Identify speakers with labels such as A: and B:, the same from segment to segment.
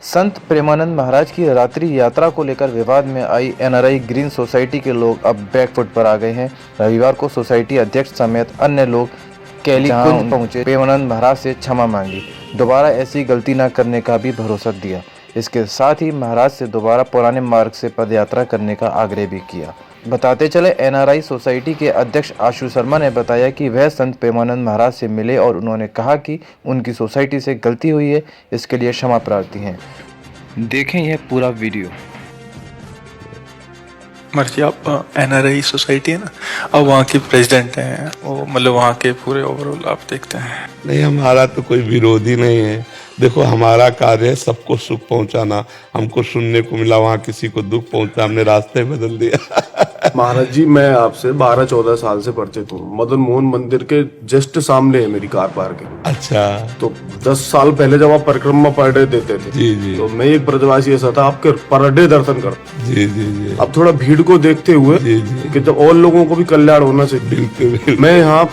A: संत प्रेमानंद महाराज की रात्रि यात्रा को लेकर विवाद में आई एनआरआई ग्रीन सोसाइटी के लोग अब बैकफुट पर आ गए हैं। रविवार को सोसाइटी अध्यक्ष समेत अन्य लोग कैलीकुंज पहुंचे, प्रेमानंद महाराज से क्षमा मांगी, दोबारा ऐसी गलती न करने का भी भरोसा दिया। इसके साथ ही महाराज से दोबारा पुराने मार्ग से पदयात्रा करने का आग्रह भी किया। बताते चले, एनआरआई सोसाइटी के अध्यक्ष आशु शर्मा ने बताया कि वह संत प्रेमानंद महाराज से मिले और उन्होंने कहा कि उनकी सोसाइटी से गलती हुई है, इसके लिए क्षमा प्रार्थी हैं। देखें यह पूरा वीडियो।
B: मर्जी आप एनआरआई सोसाइटी है ना, अब वहाँ के प्रेसिडेंट हैं, वो मतलब वहाँ के पूरे ओवरऑल आप देखते हैं।
C: नहीं, हमारा तो कोई विरोधी नहीं है। देखो, हमारा कार्य है सबको सुख पहुंचाना। हमको सुनने को मिला वहाँ किसी को दुख पहुंचा, हमने रास्ते बदल दिया।
D: महाराज जी, मैं आपसे 12-14 साल से परिचित हूँ। मदन मोहन मंदिर के जस्ट सामने है मेरी कार पार्किंग।
C: अच्छा।
D: तो 10 साल पहले जब आप परिक्रमा पर डे देते थे,
C: जी जी,
D: तो मैं एक ब्रजवासी ऐसा था, आपके पर डे दर्शन करता।
C: जी जी जी।
D: अब थोड़ा भीड़ को देखते हुए
C: जी जी,
D: कि जब और लोगों को भी कल्याण होना चाहिए,
C: बिल्कुल
D: मैं यहाँ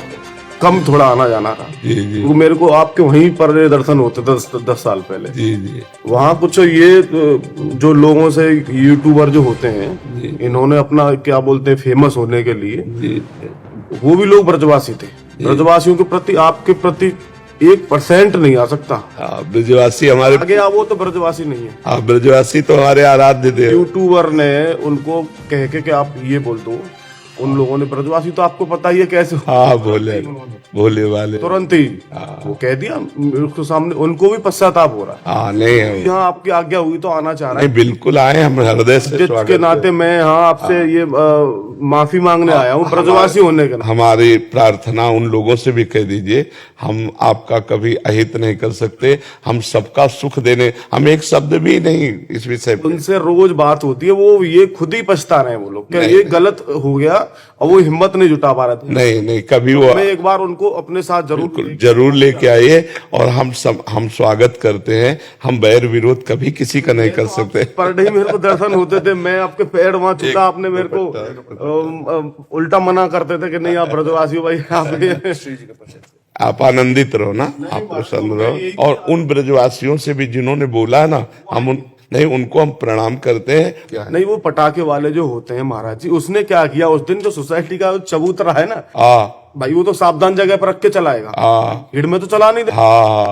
D: कम थोड़ा आना जाना था।
C: जी जी,
D: तो मेरे को आपके वहीं पर डे दर्शन होते 10 साल पहले।
C: जी जी।
D: वहाँ कुछ ये जो लोगों से यूट्यूबर जो होते हैं, इन्होंने अपना क्या बोलते हैं फेमस होने के लिए, वो भी लोग ब्रजवासी थे। ब्रजवासियों के प्रति आपके प्रति 1% नहीं आ सकता।
C: ब्रजवासी हमारे
D: आगे आप, वो तो ब्रजवासी नहीं है।
C: हाँ, ब्रजवासी तो हमारे आराध्य देव।
D: यूट्यूबर ने उनको कह के आप ये बोल दो, उन लोगों ने, ब्रजवासी तो आपको पता ही है कैसे।
C: हाँ, बोले वाले
D: तुरंत ही वो कह दिया उसके सामने, उनको भी पश्चाताप हो रहा है।
C: हाँ, नहीं है
D: यहाँ आपकी आज्ञा हुई तो आना चाह रहा है।
C: नहीं, बिल्कुल आए, हम हृदय से स्वागत
D: के नाते मैं यहाँ आपसे ये माफी मांगने आया हूँ, ब्रजवासी होने के नाते।
C: हमारी प्रार्थना उन लोगों से भी कह दीजिए, हम आपका कभी अहित नहीं कर सकते, हम सबका सुख देने, हम एक शब्द भी नहीं इस विषय पे।
D: उनसे रोज बात होती है, वो ये खुद ही पछता रहे हैं वो लोग, क्या ये गलत हो गया और वो हिम्मत नहीं जुटा पा रहे थे।
C: नहीं, कभी वो,
D: मैं एक बार उनको अपने साथ
C: जरूर लेके आइए और हम स्वागत करते हैं। हम बैर विरोध कभी किसी का नहीं कर सकते।
D: पर डे मेरे को दर्शन होते थे, मैं आपके पैर वहां छूटा, आपने मेरे को उल्टा मना करते थे कि नहीं आप ब्रजवासी हो भाई,
C: आप आनंदित रहो ना, आप प्रसन्न रहो। और उन ब्रजवासियों से भी जिन्होंने बोला है ना, उनको हम प्रणाम करते हैं।
D: नहीं, वो पटाखे वाले जो होते हैं महाराज जी, उसने क्या किया उस दिन, जो सोसाइटी का चबूतरा है ना, भाई वो तो सावधान जगह पर रख के चलाएगा, भीड़ में तो चला नहीं दे।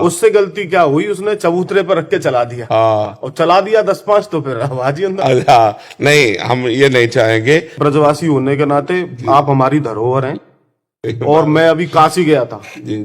D: उससे गलती क्या हुई, उसने चबूतरे पर रख के चला दिया। और चला दिया 10-5, तो फिर आवाज ही अंदर।
C: नहीं, हम ये नहीं चाहेंगे।
D: ब्रजवासी होने के नाते आप हमारी धरोहर हैं। और मैं अभी काशी गया था,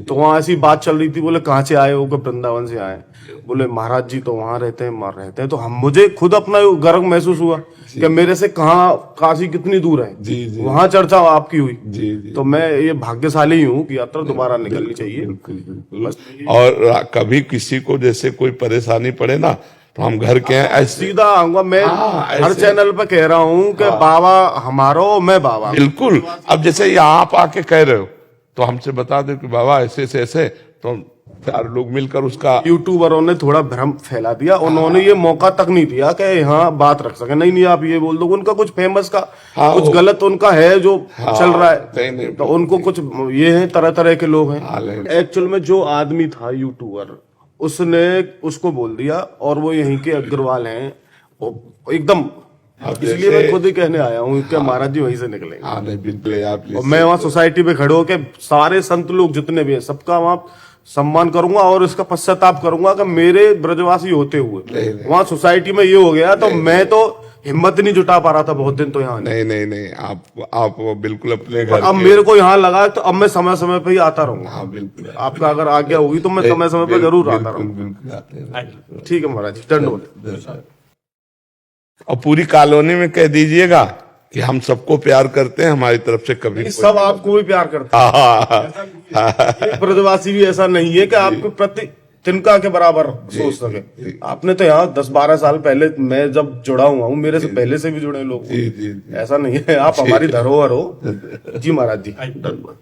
D: तो वहाँ ऐसी बात चल रही थी, बोले कहाँ से आए हो, वृंदावन से आए। बोले महाराज जी तो वहाँ रहते हैं, तो मुझे खुद अपना गर्व महसूस हुआ कि मेरे से कहाँ काशी कितनी दूर है। वहाँ चर्चा आपकी हुई। तो मैं ये भाग्यशाली हूँ कि यात्रा दोबारा निकलनी चाहिए।
C: और कभी किसी को जैसे कोई परेशानी पड़े ना, तो हम घर के हैं,
D: सीधा आऊंगा मैं। हर चैनल पे कह रहा हूँ कि बाबा हमारो, मैं बाबा।
C: बिल्कुल। अब जैसे यहाँ आप आके कह रहे हो, तो हमसे बता दो कि बाबा ऐसे ऐसे, तो 4 लोग मिलकर उसका।
D: यूट्यूबरों ने थोड़ा भ्रम फैला दिया, उन्होंने ये मौका तक नहीं दिया कि यहाँ बात रख सके। नहीं, आप ये बोल दो, उनका कुछ फेमस का कुछ गलत उनका है जो चल रहा है, तो उनको कुछ ये है, तरह तरह के लोग हैं। एक्चुअल में जो आदमी था यूट्यूबर, उसने उसको बोल दिया, और वो यहीं के अग्रवाल हैं एकदम। इसलिए मैं खुद ही कहने आया हूँ कि महाराज जी वहीं से निकलेंगे। और मैं वहाँ सोसाइटी पे खड़े होकर सारे संत लोग जितने भी हैं, सबका वहाँ सम्मान करूंगा और इसका पश्चाताप करूंगा कि मेरे ब्रजवासी होते हुए वहाँ सोसाइटी में ये हो गया। तो मैं तो हिम्मत नहीं जुटा पा रहा था बहुत दिन, तो यहाँ
C: नहीं, आप बिल्कुल अपने घर।
D: अब मेरे को यहाँ लगा, तो अब मैं समय समय पे ही आता रहूंगा।
C: बिल्कुल,
D: आपका अगर आज्ञा होगी तो मैं समय समय पे जरूर आता रहूंगा। ठीक है महाराज जी, धन्यवाद।
C: और पूरी कॉलोनी में कह दीजिएगा कि हम सबको प्यार करते हैं, हमारी तरफ से कभी
D: सब आपको भी प्यार करते हैं। ब्रजवासी भी ऐसा नहीं है कि आपके प्रति तिनका के बराबर सोच सके। आपने तो यहाँ 10-12 साल पहले, मैं जब जुड़ा हुआ हूँ, मेरे से पहले से भी जुड़े लोग, ऐसा नहीं है। आप हमारी धरोहर हो। जी महाराज जी, धन्यवाद।